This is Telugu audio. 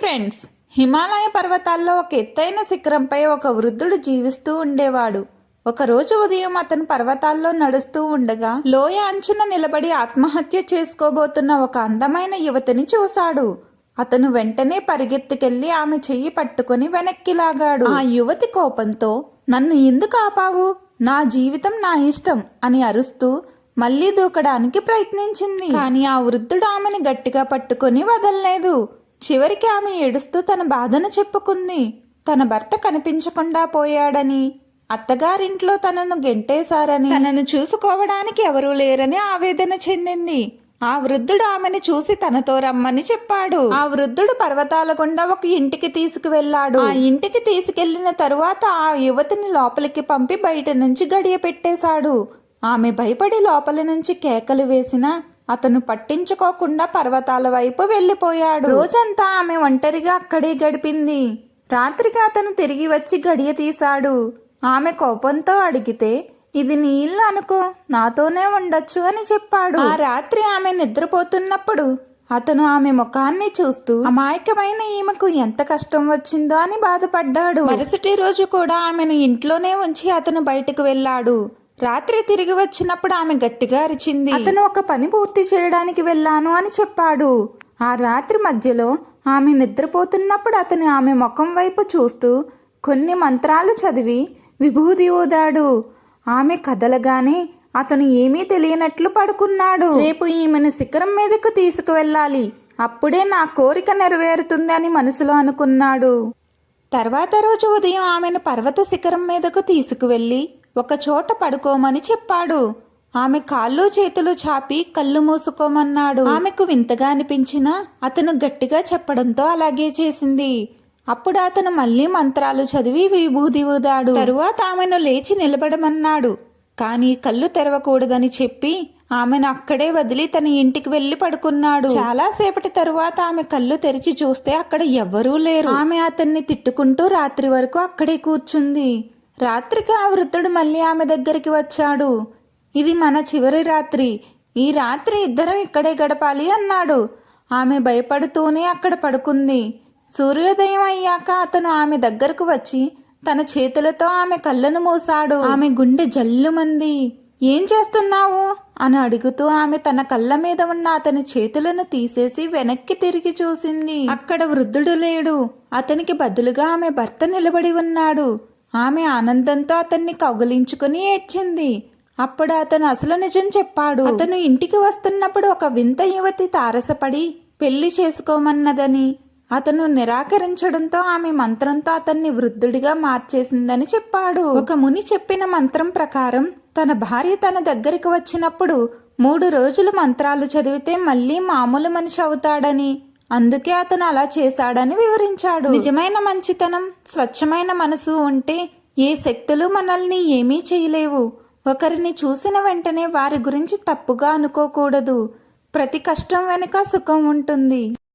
ఫ్రెండ్స్, హిమాలయ పర్వతాల్లో ఒక ఎత్తైన శిఖరంపై ఒక వృద్ధుడు జీవిస్తూ ఉండేవాడు. ఒకరోజు ఉదయం అతను పర్వతాల్లో నడుస్తూ ఉండగా లోయ అంచున నిలబడి ఆత్మహత్య చేసుకోబోతున్న ఒక అందమైన యువతిని చూశాడు. అతను వెంటనే పరిగెత్తుకెళ్లి ఆమె చెయ్యి పట్టుకుని వెనక్కి లాగాడు. ఆ యువతి కోపంతో, "నన్ను ఎందుకు ఆపావు? నా జీవితం నా ఇష్టం" అని అరుస్తూ మళ్లీ దూకడానికి ప్రయత్నించింది. కానీ ఆ వృద్ధుడు ఆమెను గట్టిగా పట్టుకుని వదల్లేదు. చివరికి ఆమె ఏడుస్తూ తన బాధను చెప్పుకుంది. తన భర్త కనిపించకుండా పోయాడని, అత్తగారింట్లో తనను గెంటేశారని, తనను చూసుకోవడానికి ఎవరూ లేరని ఆవేదన చెందింది. ఆ వృద్ధుడు ఆమెను చూసి తనతో రమ్మని చెప్పాడు. ఆ వృద్ధుడు పర్వతాల గుండా ఒక ఇంటికి తీసుకువెళ్లాడు. ఆ ఇంటికి తీసుకెళ్లిన తరువాత ఆ యువతిని లోపలికి పంపి బయట నుంచి గడియ పెట్టేశాడు. ఆమె భయపడి లోపలి నుంచి కేకలు వేసినా అతను పట్టించుకోకుండా పర్వతాల వైపు వెళ్లిపోయాడు. రోజంతా ఆమె ఒంటరిగా అక్కడే గడిపింది. రాత్రికి అతను తిరిగి వచ్చి గడియ తీశాడు. ఆమె కోపంతో అడిగితే, "ఇది నీ ఇల్లు అనుకో, నాతోనే ఉండొచ్చు" అని చెప్పాడు. ఆ రాత్రి ఆమె నిద్రపోతున్నప్పుడు అతను ఆమె ముఖాన్ని చూస్తూ అమాయకమైన ఈమెకు ఎంత కష్టం వచ్చిందో అని బాధపడ్డాడు. మరుసటి రోజు కూడా ఆమెను ఇంట్లోనే ఉంచి అతను బయటకు వెళ్ళాడు. రాత్రి తిరిగి వచ్చినప్పుడు ఆమె గట్టిగా అరిచింది. అతను ఒక పని పూర్తి చేయడానికి వెళ్ళాను అని చెప్పాడు. ఆ రాత్రి మధ్యలో ఆమె నిద్రపోతున్నప్పుడు అతను ఆమె ముఖం వైపు చూస్తూ కొన్ని మంత్రాలు చదివి విభూది ఊదాడు. ఆమె కదలగానే అతను ఏమీ తెలియనట్లు పడుకున్నాడు. రేపు ఈమెను శిఖరం మీదకు తీసుకువెళ్ళాలి, అప్పుడే నా కోరిక నెరవేరుతుంది అని మనసులో అనుకున్నాడు. తర్వాత రోజు ఉదయం ఆమెను పర్వత శిఖరం మీదకు తీసుకువెళ్లి ఒక చోట పడుకోమని చెప్పాడు. ఆమె కాళ్ళు చేతులు చాపి కళ్ళు మూసుకోమన్నాడు. ఆమెకు వింతగా అనిపించినా అతను గట్టిగా చెప్పడంతో అలాగే చేసింది. అప్పుడు అతను మళ్లీ మంత్రాలు చదివి విభూది ఊదాడు. తరువాత ఆమెను లేచి నిలబడమన్నాడు. కానీ కళ్ళు తెరవకూడదని చెప్పి ఆమెను అక్కడే వదిలి తన ఇంటికి వెళ్లి పడుకున్నాడు. చాలాసేపటి తరువాత ఆమె కళ్ళు తెరిచి చూస్తే అక్కడ ఎవ్వరూ లేరు. ఆమె అతన్ని తిట్టుకుంటూ రాత్రి వరకు అక్కడే కూర్చుంది. రాత్రికి ఆ వృద్ధుడు మళ్ళీ ఆమె దగ్గరికి వచ్చాడు. "ఇది మన చివరి రాత్రి, ఈ రాత్రి ఇద్దరం ఇక్కడే గడపాలి" అన్నాడు. ఆమె భయపడుతూనే అక్కడ పడుకుంది. సూర్యోదయం అయ్యాక అతను ఆమె దగ్గరకు వచ్చి తన చేతులతో ఆమె కళ్ళను మూసాడు. ఆమె గుండె జల్లుమంది. "ఏం చేస్తున్నావు?" అని అడుగుతూ ఆమె తన కళ్ళ మీద ఉన్న అతని చేతులను తీసేసి వెనక్కి తిరిగి చూసింది. అక్కడ వృద్ధుడు లేడు. అతనికి బదులుగా ఆమె భర్త నిలబడి ఉన్నాడు. ఆమె ఆనందంతో అతన్ని కౌగిలించుకుని ఏడ్చింది. అప్పుడు అతను అసలు నిజం చెప్పాడు. అతను ఇంటికి వస్తున్నప్పుడు ఒక వింత యువతి తారసపడి పెళ్లి చేసుకోమన్నదని, అతను నిరాకరించడంతో ఆమె మంత్రంతో అతన్ని వృద్ధుడిగా మార్చేసిందని చెప్పాడు. ఒక ముని చెప్పిన మంత్రం ప్రకారం తన భార్య తన దగ్గరికి వచ్చినప్పుడు 3 రోజులు మంత్రాలు చదివితే మళ్ళీ మామూలు మనిషి అవుతాడని, అందుకే అతను అలా చేశాడని వివరించాడు. నిజమైన మంచితనం, స్వచ్ఛమైన మనసు ఉంటే ఏ శక్తులు మనల్ని ఏమీ చేయలేవు. ఒకరిని చూసిన వెంటనే వారి గురించి తప్పుగా అనుకోకూడదు. ప్రతి కష్టం వెనుక సుఖం ఉంటుంది.